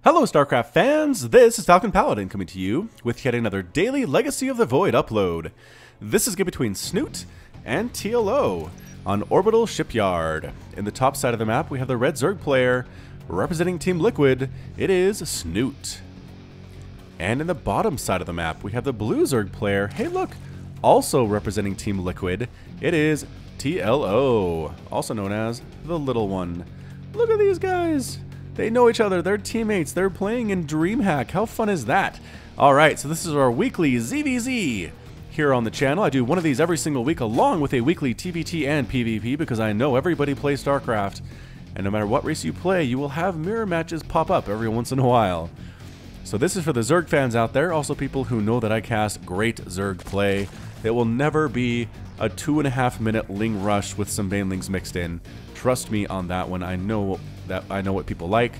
Hello StarCraft fans, this is Falcon Paladin coming to you with yet another daily Legacy of the Void upload. This is a game between Snute and TLO on Orbital Shipyard. In the top side of the map we have the red Zerg player representing Team Liquid, it is Snute. And in the bottom side of the map we have the blue Zerg player, hey look, also representing Team Liquid, it is TLO, also known as the little one. Look at these guys! They know each other, they're teammates, they're playing in DreamHack. How fun is that? Alright, so this is our weekly ZvZ here on the channel. I do one of these every single week along with a weekly TVT and PvP because I know everybody plays StarCraft. And no matter what race you play, you will have mirror matches pop up every once in a while. So this is for the Zerg fans out there, also people who know that I cast great Zerg play. It will never be a 2.5 minute Ling rush with some Banelings mixed in. Trust me on that one. I know what people like,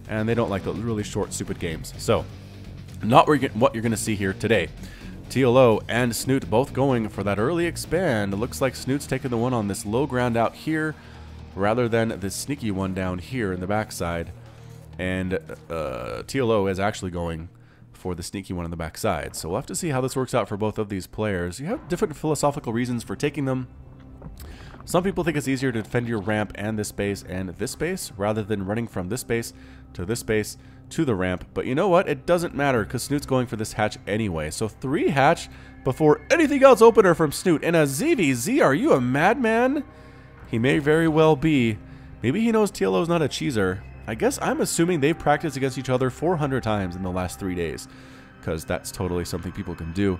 and they don't like the really short, stupid games. So, not what you're going to see here today. TLO and Snute both going for that early expand. It looks like Snute's taking the one on this low ground out here, rather than this sneaky one down here in the backside. And TLO is actually going for the sneaky one on the backside. So we'll have to see how this works out for both of these players. You have different philosophical reasons for taking them. Some people think it's easier to defend your ramp and this base, rather than running from this base to the ramp. But you know what? It doesn't matter because Snute's going for this hatch anyway. So 3 hatch before anything else opener from Snute. And a ZvZ, are you a madman? He may very well be. Maybe he knows TLO's not a cheeser. I guess I'm assuming they've practiced against each other 400 times in the last 3 days. Because that's totally something people can do.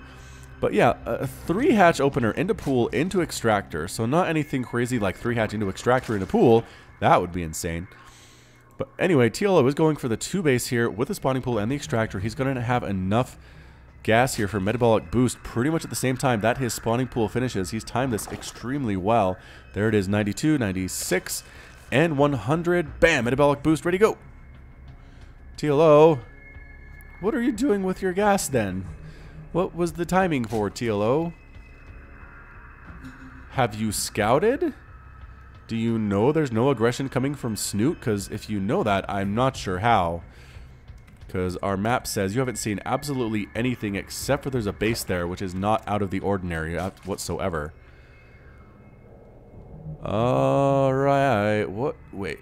But yeah, a 3 hatch opener into pool into extractor, so not anything crazy like 3 hatch into extractor into pool. That would be insane. But anyway, TLO is going for the 2 base here with the spawning pool and the extractor. He's going to have enough gas here for metabolic boost pretty much at the same time that his spawning pool finishes. He's timed this extremely well. There it is, 92, 96, and 100. Bam, metabolic boost, ready to go. TLO, what are you doing with your gas then? What was the timing for, TLO? Have you scouted? Do you know there's no aggression coming from Snute? Because if you know that, I'm not sure how. Because our map says you haven't seen absolutely anything except for there's a base there, which is not out of the ordinary whatsoever. Alright, what? Wait.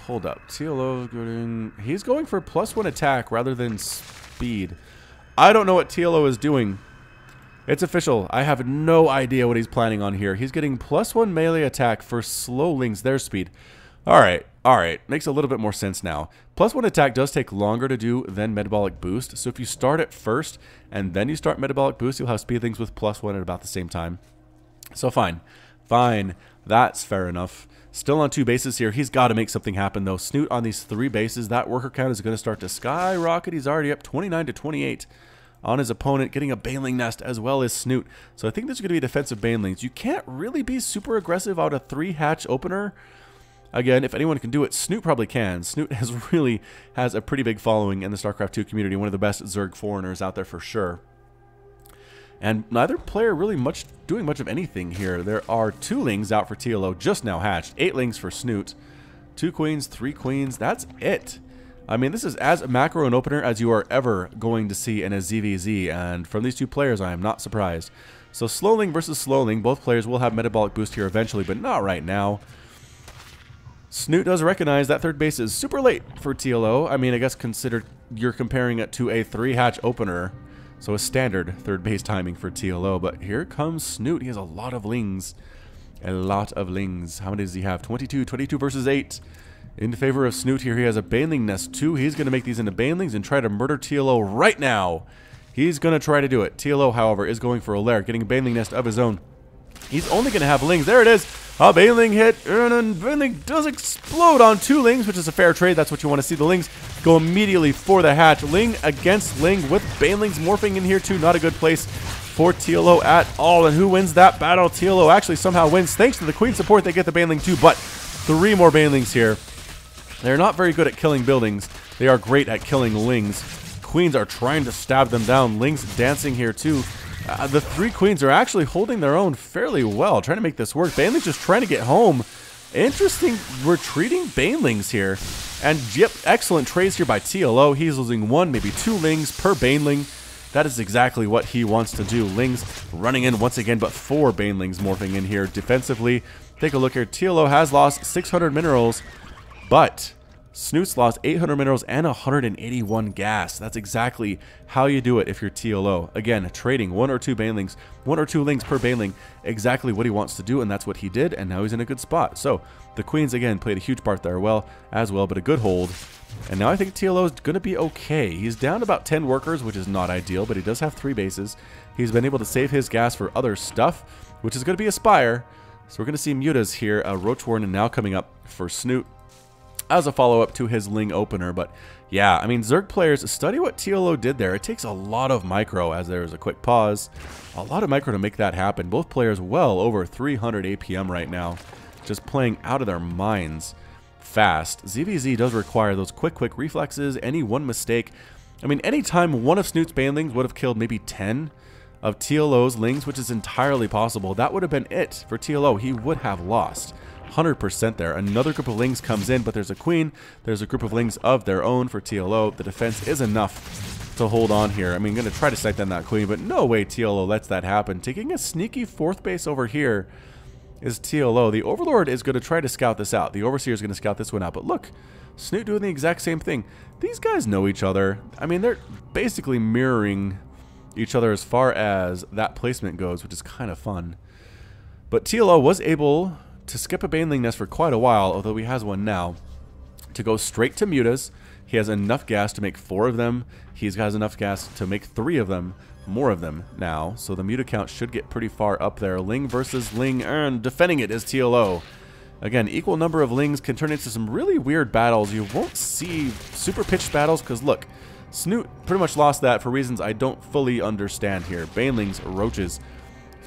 Hold up. TLO's going... He's going for +1 attack rather than speed. I don't know what TLO is doing. It's official. I have no idea what he's planning on here. He's getting +1 melee attack for slowlings their speed. Alright, alright. Makes a little bit more sense now. +1 attack does take longer to do than metabolic boost. So if you start it first and then you start metabolic boost, you'll have speedlings with +1 at about the same time. So fine. Fine. That's fair enough. Still on 2 bases here. He's got to make something happen though. Snute on these 3 bases. That worker count is going to start to skyrocket. He's already up 29 to 28 on his opponent, getting a Baneling nest as well as Snute. So I think this is going to be defensive Banelings. You can't really be super aggressive out of 3 hatch opener. Again, if anyone can do it, Snute probably can. Snute has a pretty big following in the StarCraft 2 community. One of the best Zerg foreigners out there for sure. And neither player really doing much of anything here. There are 2 lings out for TLO, just now hatched. 8 lings for Snute. 2 queens, 3 queens. That's it. I mean, this is as macro an opener as you are ever going to see in a ZvZ. And from these 2 players, I am not surprised. So slowling versus slowling. Both players will have metabolic boost here eventually, but not right now. Snute does recognize that 3rd base is super late for TLO. I mean, I guess you're comparing it to a 3 hatch opener. So a standard 3rd base timing for TLO, but here comes Snute. He has a lot of lings. A lot of lings. How many does he have? 22. 22 versus 8. In favor of Snute here, he has a Baneling nest too. He's going to make these into Banelings and try to murder TLO right now. He's going to try to do it. TLO, however, is going for a lair, getting a Baneling nest of his own. He's only going to have lings. There it is. A Baneling hit, and Baneling does explode on 2 lings, which is a fair trade. That's what you want to see. The lings go immediately for the hatch. Ling against ling with Banelings morphing in here too. Not a good place for TLO at all. And who wins that battle? TLO actually somehow wins. Thanks to the queen support, they get the Baneling too, but 3 more Banelings here. They're not very good at killing buildings. They are great at killing lings. Queens are trying to stab them down. Lings dancing here too. The 3 queens are actually holding their own fairly well, trying to make this work. Baneling's just trying to get home Interesting retreating banelings here. And yep, excellent trades here by TLO. He's losing 1, maybe 2 lings per baneling. That is exactly what he wants to do. Lings running in once again, but 4 banelings morphing in here defensively. Take a look here. TLO has lost 600 minerals, but Snute's lost 800 minerals and 181 gas. That's exactly how you do it if you're TLO. Again, trading 1 or 2 banelings, 1 or 2 lings per baneling, exactly what he wants to do, and that's what he did, and now he's in a good spot. So the queens, again, played a huge part there as well, but a good hold. And now I think TLO is going to be okay. He's down about 10 workers, which is not ideal, but he does have 3 bases. He's been able to save his gas for other stuff, which is going to be a Spire. So we're going to see mutas here. Roach Warden now coming up for Snute as a follow-up to his Ling opener. But yeah, I mean, Zerg players, study what TLO did there. It takes a lot of micro, as there is a quick pause. A lot of micro to make that happen. Both players well over 300 APM right now, just playing out of their minds fast. ZvZ does require those quick reflexes. Any one mistake, I mean, anytime one of Snute's banelings would have killed maybe 10 of TLO's lings, which is entirely possible, that would have been it for TLO. He would have lost 100% there. Another group of lings comes in, but there's a queen. There's a group of lings of their own for TLO. The defense is enough to hold on here. I mean, going to try to sight down that queen, but no way TLO lets that happen. Taking a sneaky 4th base over here is TLO. The Overlord is going to try to scout this out. The Overseer is going to scout this one out. But look, Snute doing the exact same thing. These guys know each other. I mean, they're basically mirroring each other as far as that placement goes, which is kind of fun. But TLO was able to skip a baneling nest for quite a while, although he has one now, to go straight to mutas. He has enough gas to make 4 of them. He has enough gas to make 3 of them. More of them now, so the muta count should get pretty far up there. Ling versus Ling, and defending it is TLO. Again, equal number of lings can turn into some really weird battles. You won't see super pitched battles, because look, Snute pretty much lost that for reasons I don't fully understand here. Banelings, roaches,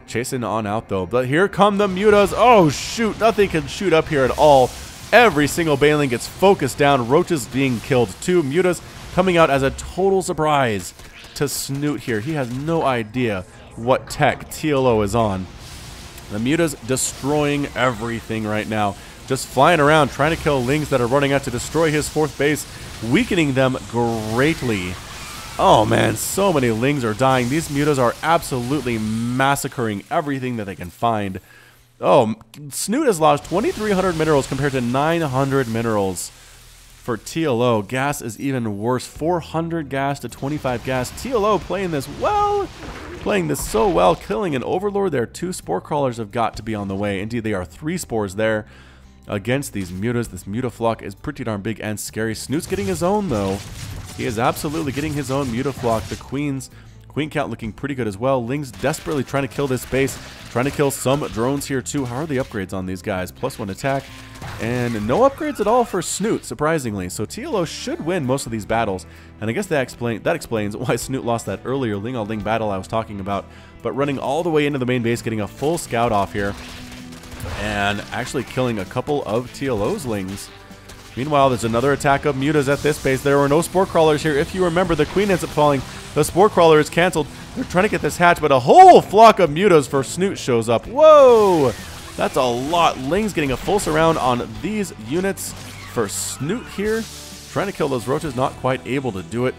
chasing on out though. But here come the mutas. Oh shoot, nothing can shoot up here at all. Every single baneling gets focused down. Roaches being killed too. Mutas coming out as a total surprise to Snute here. He has no idea what tech TLO is on. The mutas destroying everything right now. Just flying around trying to kill lings that are running out to destroy his 4th base, weakening them greatly. Oh man, so many lings are dying. These mutas are absolutely massacring everything that they can find. Oh, Snute has lost 2,300 minerals compared to 900 minerals for TLO. Gas is even worse. 400 gas to 25 gas. TLO playing this well. Playing this so well. Killing an Overlord there. 2 Spore Crawlers have got to be on the way. Indeed, they are 3 spores there against these mutas. This mutaflock is pretty darn big and scary. Snute's getting his own, though. He is absolutely getting his own mutaflock. The queen count looking pretty good as well. Ling's desperately trying to kill this base. Trying to kill some drones here, too. How are the upgrades on these guys? +1 attack. And no upgrades at all for Snute, surprisingly. So TLO should win most of these battles. And I guess that explains why Snute lost that earlier Ling-on-Ling battle I was talking about. But running all the way into the main base, getting a full scout off here. And actually killing a couple of TLO's lings. Meanwhile, there's another attack of mutas at this base. There were no Spore Crawlers here. If you remember, the queen ends up falling. The Spore Crawler is canceled. They're trying to get this hatch, but a whole flock of mutas for Snute shows up. Whoa! That's a lot. Ling's getting a full surround on these units for Snute here. Trying to kill those roaches, not quite able to do it.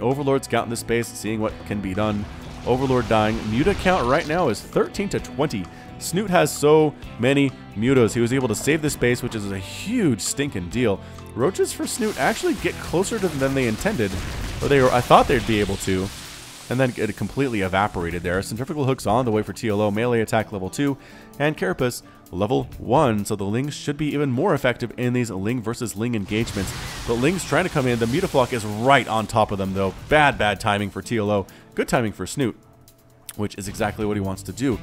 Overlord scouting this space, seeing what can be done. Overlord dying. Muta count right now is 13 to 20. Snute has so many mutas. He was able to save this base, which is a huge stinking deal. Roaches for Snute actually get closer to them than they intended. Or I thought they'd be able to. And then it completely evaporated there. Centrifugal hooks on the way for TLO. Melee attack level 2. And Carapace level 1. So the Lings should be even more effective in these Ling versus Ling engagements. But Ling's trying to come in. The mutaflock is right on top of them, though. Bad timing for TLO. Good timing for Snute, which is exactly what he wants to do.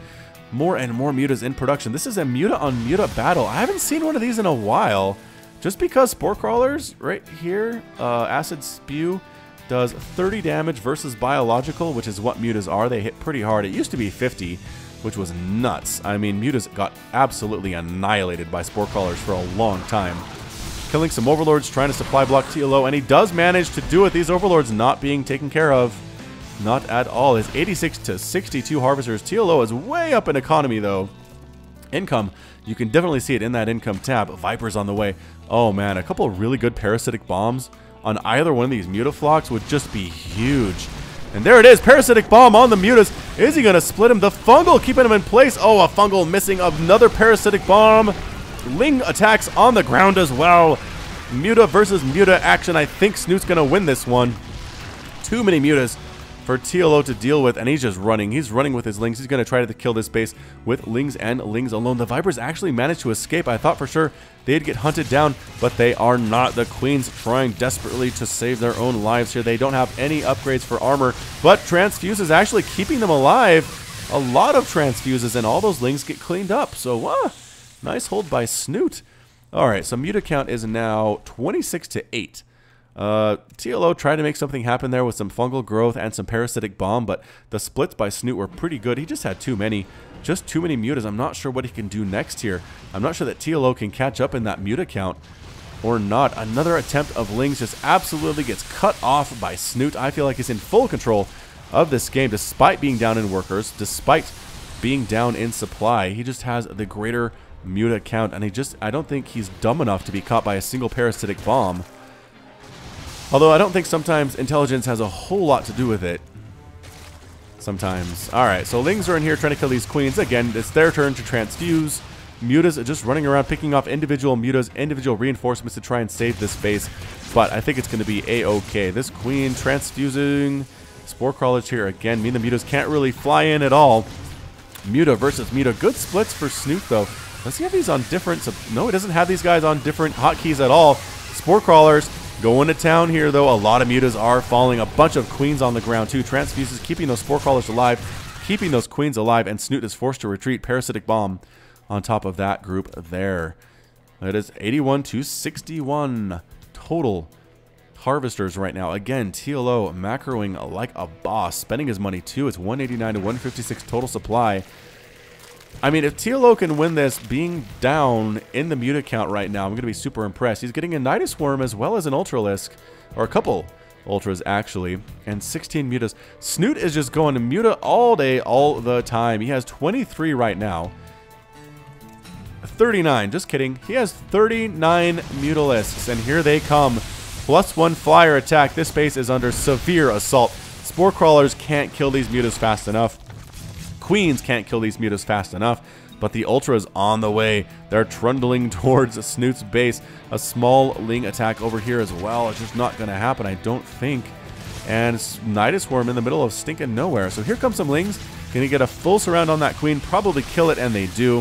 More and more mutas in production. This is a muta-on-muta battle. I haven't seen one of these in a while. Just because Spore Crawlers right here, Acid Spew does 30 damage versus biological, which is what mutas are. They hit pretty hard. It used to be 50, which was nuts. I mean, mutas got absolutely annihilated by Spore Crawlers for a long time. Killing some Overlords, trying to supply block TLO, and he does manage to do it. These Overlords not being taken care of. Not at all. His 86 to 62 Harvesters. TLO is way up in economy, though. Income, you can definitely see it in that income tab. Viper's on the way. Oh man, a couple of really good parasitic bombs on either one of these mutaflocks would just be huge. And there it is, parasitic bomb on the mutas. Is he gonna split him? The fungal keeping him in place. Oh, a fungal missing another parasitic bomb. Ling attacks on the ground as well. Muta versus muta action. I think Snute's gonna win this one. Too many mutas for TLO to deal with, and he's just running. He's running with his lings. He's going to try to kill this base with lings and lings alone. The Vipers actually managed to escape. I thought for sure they'd get hunted down, but they are not. The Queen's trying desperately to save their own lives here. They don't have any upgrades for armor, but Transfuse is actually keeping them alive. A lot of Transfuses, and all those lings get cleaned up. So, nice hold by Snute. All right, so muta count is now 26 to 8. TLO tried to make something happen there with some fungal growth and some parasitic bomb, but the splits by Snute were pretty good. He just had too many mutas. I'm not sure what he can do next here. I'm not sure that TLO can catch up in that muta count or not. Another attempt of lings just absolutely gets cut off by Snute. I feel like he's in full control of this game despite being down in workers, despite being down in supply. He just has the greater muta count, and I don't think he's dumb enough to be caught by a single parasitic bomb. Although I don't think sometimes intelligence has a whole lot to do with it. Sometimes. Alright, so lings are in here trying to kill these queens. Again, it's their turn to transfuse. Mutas are just running around picking off individual mutas, individual reinforcements to try and save this base. But I think it's going to be a-okay. This queen transfusing. Spore crawlers here again. Mean the mutas can't really fly in at all. Muta versus muta. Good splits for Snute though. Does he have these on different... No, he doesn't have these guys on different hotkeys at all. Spore crawlers going to town here, though. A lot of mutas are falling. A bunch of queens on the ground, too. Transfuses keeping those spore crawlers alive, keeping those queens alive, and Snute is forced to retreat. Parasitic bomb on top of that group there. It is 81 to 61 total harvesters right now. Again, TLO macroing like a boss, spending his money, too. It's 189 to 156 total supply. I mean, if TLO can win this being down in the muta count right now, I'm going to be super impressed. He's getting a Nydus Worm as well as an Ultralisk, or a couple Ultras actually, and 16 mutas. Snute is just going to muta all day, all the time. He has 23 right now. 39, just kidding. He has 39 Mutalisks, and here they come. +1 flyer attack. This base is under severe assault. Spore crawlers can't kill these mutas fast enough. Queens can't kill these mutas fast enough, but the Ultra's on the way. They're trundling towards Snute's base. A small ling attack over here as well. It's just not going to happen, I don't think. And Nydus Worm in the middle of stinking nowhere. So here comes some lings. Gonna get a full surround on that queen, probably kill it, and they do.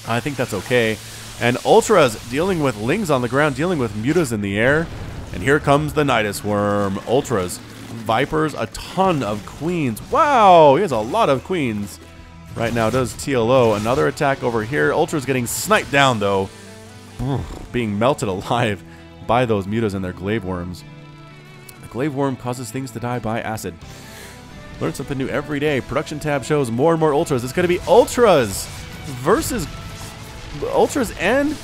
I think that's okay. And Ultras dealing with lings on the ground, dealing with mutas in the air. And here comes the Nydus Worm. Ultras, Vipers, a ton of queens. Wow, he has a lot of queens right now, does TLO. Another attack over here. Ultra's getting sniped down, though. Being melted alive by those mutas and their glaive worms. The glaive worm causes things to die by acid. Learn something new every day. Production tab shows more and more Ultras. It's going to be Ultras versus Ultras and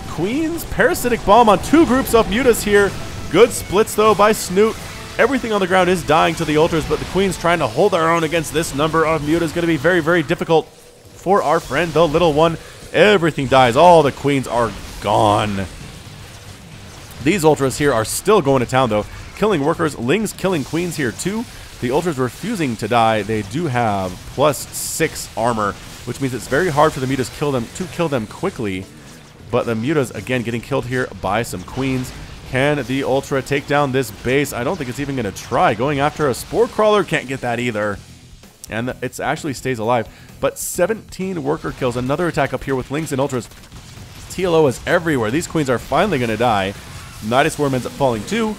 Queens. Parasitic bomb on two groups of mutas here. Good splits, though, by Snute. Everything on the ground is dying to the Ultras, but the Queens trying to hold their own against this number of mutas is going to be very, very difficult for our friend, the little one. Everything dies. All the Queens are gone. These Ultras here are still going to town, though. Killing workers. Lings killing Queens here, too. The Ultras refusing to die. They do have +6 armor, which means it's very hard for the mutas to kill them quickly. But the mutas, again, getting killed here by some Queens. Can the Ultra take down this base? I don't think it's even going to try. Going after a Spore Crawler, can't get that either. And it actually stays alive. But 17 worker kills. Another attack up here with Lings and Ultras. TLO is everywhere. These Queens are finally going to die. Nydus Worm ends up falling too.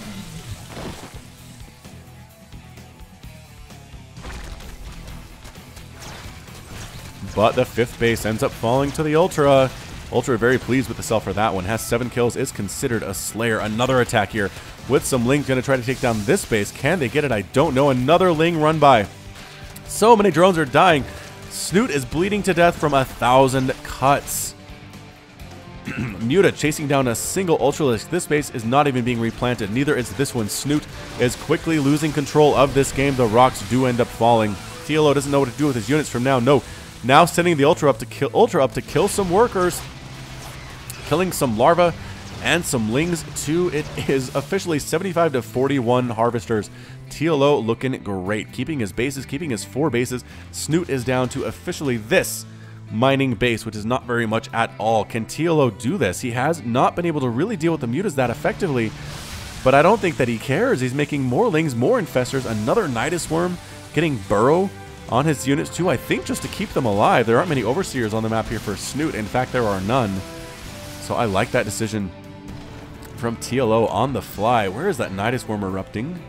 But the 5th base ends up falling to the Ultra. Ultra very pleased with himself for that one. Has 7 kills, is considered a Slayer. Another attack here with some Lings going to try to take down this base. Can they get it? I don't know. Another Ling run by. So many drones are dying. Snute is bleeding to death from 1,000 cuts. Muta chasing down a single Ultralisk. This base is not even being replanted. Neither is this one. Snute is quickly losing control of this game. The rocks do end up falling. TLO doesn't know what to do with his units from now. No. Now sending the Ultra up to kill some workers, killing some larvae and some lings too. It is officially 75 to 41 harvesters. TLO looking great, keeping his bases, keeping his 4 bases. Snute is down to officially this mining base, which is not very much at all. Can TLO do this? He has not been able to really deal with the mutas that effectively, but I don't think that he cares. He's making more lings, more infestors, another nydus worm, getting burrow on his units too, I think just to keep them alive. There aren't many overseers on the map here for Snute. In fact, there are none. So I like that decision from TLO on the fly. Where is that nydus worm erupting?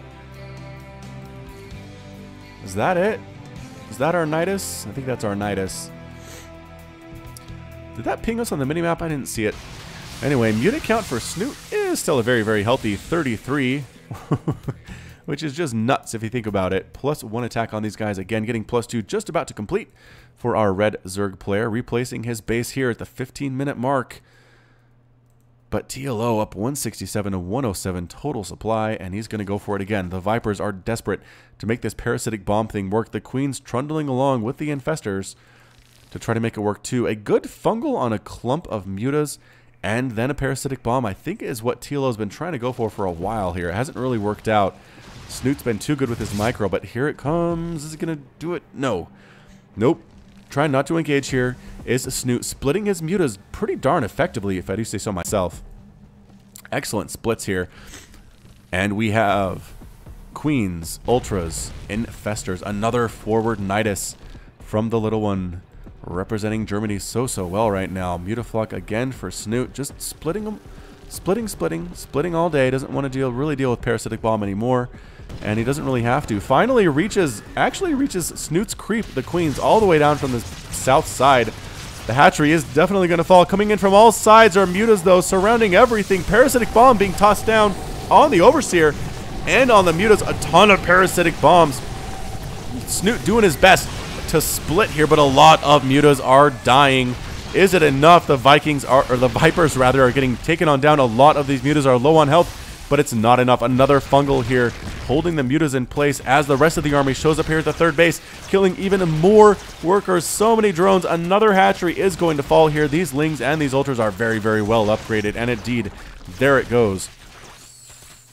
Is that it? Is that our nydus? I think that's our nydus. Did that ping us on the minimap? I didn't see it. Anyway, mutant count for Snute is still a very, very healthy 33. Which is just nuts if you think about it. +1 attack on these guys. Again, getting +2 just about to complete for our red Zerg player. Replacing his base here at the 15-minute mark. But TLO up 167 to 107 total supply, and he's going to go for it again. The Vipers are desperate to make this parasitic bomb thing work. The Queen's trundling along with the Infestors to try to make it work too. A good fungal on a clump of mutas, and then a parasitic bomb, I think, is what TLO's been trying to go for a while here. It hasn't really worked out. Snute's been too good with his micro, but here it comes. Is it going to do it? No. Nope. Trying not to engage here is Snute, splitting his mutas pretty darn effectively, if I do say so myself. Excellent splits here. And we have Queens, Ultras, Infestors, another forward nydus from the little one, representing Germany so well right now. Mutaflux again for Snute, just splitting them. Splitting all day. Doesn't want to really deal with parasitic bomb anymore, and he doesn't really have to. Finally actually reaches Snute's creep, the Queens, all the way down from the south side. The hatchery is definitely going to fall. Coming in from all sides are mutas though, surrounding everything. Parasitic bomb being tossed down on the overseer and on the mutas. A ton of parasitic bombs. Snute doing his best to split here, but a lot of mutas are dying. Is it enough? The Vipers rather, are getting taken on down. A lot of these mutas are low on health, but it's not enough. Another fungal here, holding the mutas in place as the rest of the army shows up here at the third base, killing even more workers. So many drones. Another hatchery is going to fall here. These lings and these ultras are very, very well upgraded, and indeed, there it goes.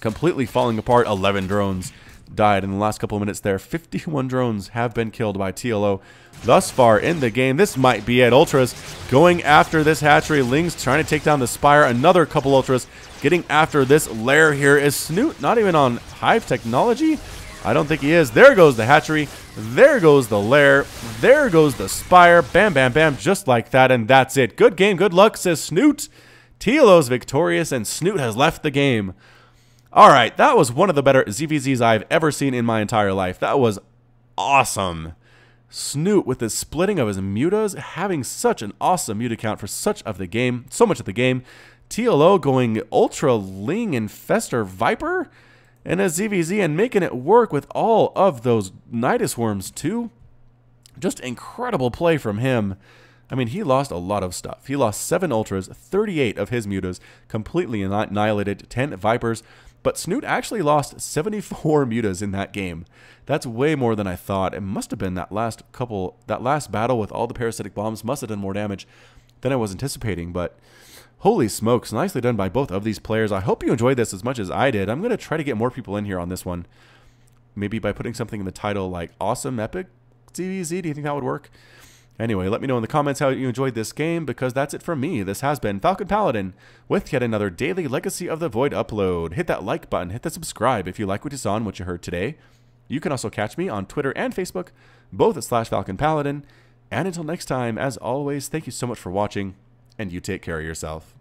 Completely falling apart. 11 drones died in the last couple of minutes there. 51 drones have been killed by TLO thus far in the game. This might be it. Ultras going after this hatchery. Lings trying to take down the spire. Another couple ultras getting after this lair here. Is Snute not even on hive technology? I don't think he is. There goes the hatchery. There goes the lair. There goes the spire. Bam, bam, bam. Just like that. And that's it. Good game. Good luck, says Snute. TLO's victorious, and Snute has left the game. Alright, that was one of the better ZvZs I've ever seen in my entire life. That was awesome. Snute with the splitting of his mutas, having such an awesome muta count for so much of the game. TLO going Ultra Ling Infestor Viper and a ZvZ and making it work with all of those nydus worms too. Just incredible play from him. I mean, he lost a lot of stuff. He lost 7 ultras, 38 of his mutas, completely annihilated 10 Vipers. But Snute actually lost 74 mutas in that game. That's way more than I thought. It must have been that last battle with all the parasitic bombs must have done more damage than I was anticipating. But holy smokes, nicely done by both of these players. I hope you enjoyed this as much as I did. I'm going to try to get more people in here on this one. Maybe by putting something in the title like Awesome Epic ZvZ. Do you think that would work? Anyway, let me know in the comments how you enjoyed this game, because that's it from me. This has been Falcon Paladin with yet another daily Legacy of the Void upload. Hit that like button, hit the subscribe if you like what you saw and what you heard today. You can also catch me on Twitter and Facebook, both at /Falcon Paladin. And until next time, as always, thank you so much for watching, and you take care of yourself.